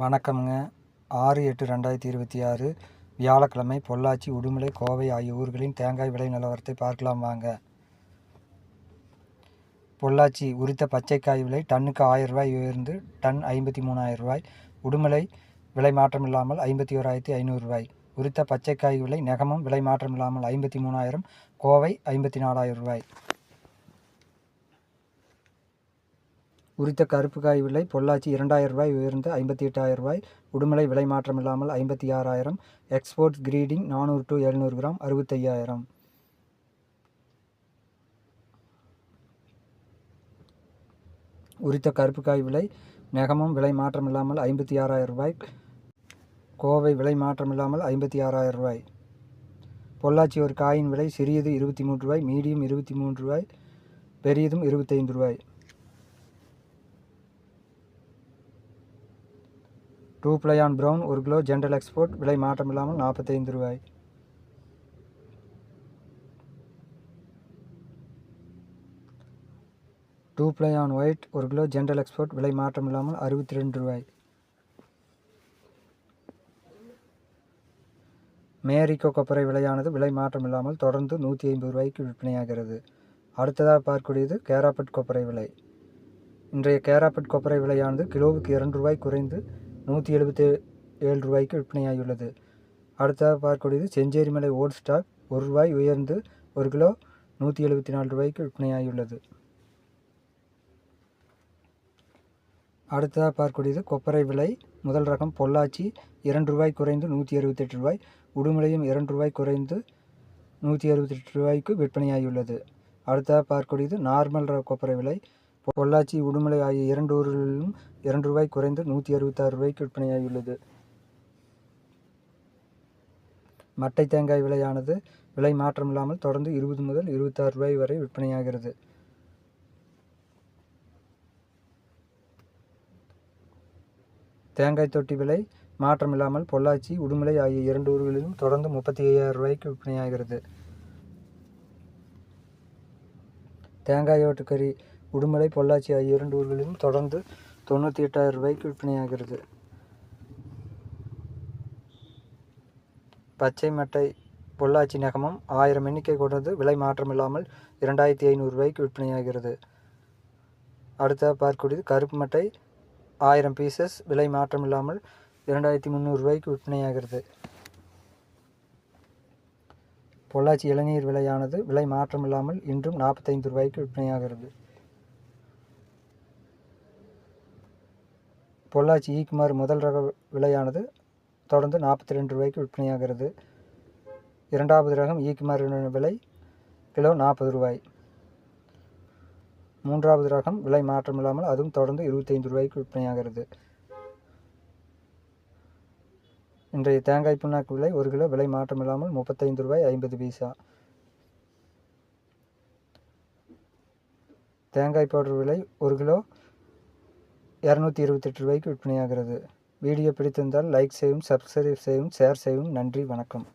வணக்கம்ங்க. 6/8/2026 வியாழக்கிழமை பொள்ளாச்சி, உடுமலை, கோவை ஆகிய ஊர்களின் தேங்காய் விலை நிலவரத்தை பார்க்கலாம் வாங்க. பொள்ளாச்சி உரித்த பச்சைக்காய் விலை டன்னுக்கு ரூ. 1000 உயர்ந்து டன் ரூ. 53,000. உடுமலை விலை மாற்றமில்லாமல் ரூ. 51,500. உரித்த பச்சைக்காய் விலை நெகமும் விலை மாற்றமில்லாமல் 53,000, கோவை ரூ. 54,000. உரித்த கருப்பு காய் விலை பொள்ளாச்சி ரூ. 2,000 உயர்ந்து ரூ. 58,000. உடுமலை விலை மாற்றமில்லாமல் 56,000. Export grading 400 to 700 gram 65,000. உரித்த கருப்பு காய் விலை நெகமும் விலை மாற்றமில்லாமல் ரூ. 56,000. கோவை விலை மாற்றமில்லாமல் ரூ. 56,000. பொள்ளாச்சி ஒரு காயின் விலை சிறியது ரூ. 23, மீடியம் ரூ. 23, பெரியதும் ரூ. 25. 2 ply on brown 1 kilo general export விலை மாற்றமில்லாமல் ரூ. 45. 2 ply on white 1 kilo general export விலை மாற்றமில்லாமல் ரூ. 62. மேரிக்கோ கொப்பரை விலையானது விலை மாற்றமில்லாமல் தொடர்ந்து ரூ. 150 விற்பனையாகிறது. அடுத்ததாக பார்க்கக்கூடியது கேராப்பட் கொப்பரை விலை. இன்றைய கேராப்பட் கொப்பரை விலையானது கிலோவுக்கு ரூ. 2 குறைந்து ரூ. 177 விற்பனையாகியுள்ளது. அடுத்ததாக பார்க்கக்கூடியது செஞ்சேரிமலை ஓல்ட் ஸ்டாக் ரூ. 1 உயர்ந்து 1 கிலோ ரூ. 174 விற்பனையாகியுள்ளது. அடுத்ததாக பார்க்கக்கூடியது கொப்பரை விலை முதல் ரகம் பொள்ளாச்சி ரூ. 2 குறைந்து ரூ. 168, உடுமலையும் ரூ. 2 குறைந்து ரூ. 168 விற்பனையாகியுள்ளது. அடுத்ததாக பார்க்கக்கூடியது நார்மல் ரக கொப்பரை விலை பொள்ளாச்சி, உடுமலை ஆகிய 2 ஊர்களிலும் ரூ. 2 குறைந்து ரூ. 166 விற்பனையாகியுள்ளது. மட்டை தேங்காய் விலையானது விலை மாற்றமில்லாமல் தொடர்ந்து 20 முதல் ரூ. 26 வரை விற்பனையாகிறது. தேங்காய் தொட்டி விலை மாற்றமில்லாமல் பொள்ளாச்சி, உடுமலை ஆகிய 2 ஊர்களிலும் தொடர்ந்து ரூ. 35,000 விற்பனையாகிறது. தேங்காய் ஓட்டுக்கறி உடுமலை, பொள்ளாச்சி ஆகிய 2 ஊர்களிலும் தொடர்ந்து ரூ. 98,000 விற்பனையாகிறது. பச்சை மட்டை பொள்ளாச்சி நெகமும் 1000 எண்ணிக்கை கொண்டது விலை மாற்றமில்லாமல் ரூ. 2,500 விற்பனையாகிறது. அடுத்ததாக பார்க்கக்கூடியது கருப்பு மட்டை 1000 பீசஸ் விலை மாற்றமில்லாமல் ரூ. 2,300 விற்பனையாகிறது. பொள்ளாச்சி இளநீர் விலையானது விலை மாற்றமில்லாமல் இன்றும் ரூ. 45 விற்பனையாகிறது. பொள்ளாச்சி ஈக்குமார் முதல் ரக விலையானது தொடர்ந்து ரூ. 42 விற்பனையாகிறது. இரண்டாவது ரகம் ஈக்குமார் விலை கிலோ ரூ. 40. மூன்றாவது ரகம் விலை மாற்றமில்லாமல் அதுவும் தொடர்ந்து ரூ. 25 விற்பனையாகிறது. இன்றைய தேங்காய் புண்ணாக்கு விலை 1 கிலோ விலை மாற்றமில்லாமல் ரூ. 35.50. தேங்காய் பவுடர் விலை 1 கிலோ ரூ. 228 விற்பனையாகிறது. வீடியோ பிடித்திருந்தால் லைக் செய்யவும், சப்ஸ்கிரைப் செய்யவும், ஷேர் செய்யவும். நன்றி, வணக்கம்.